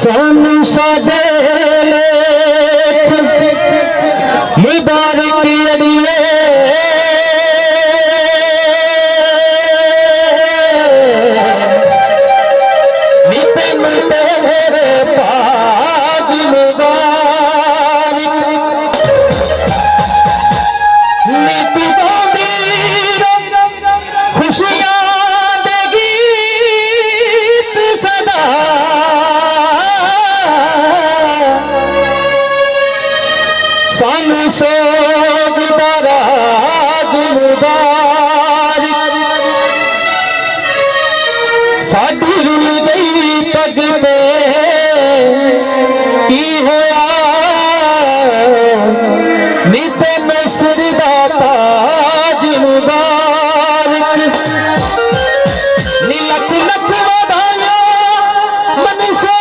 सानू साडे लेख मुबारक अड़िए सानू सोग बारात मुबारक साडी रुल गई पग पे की होया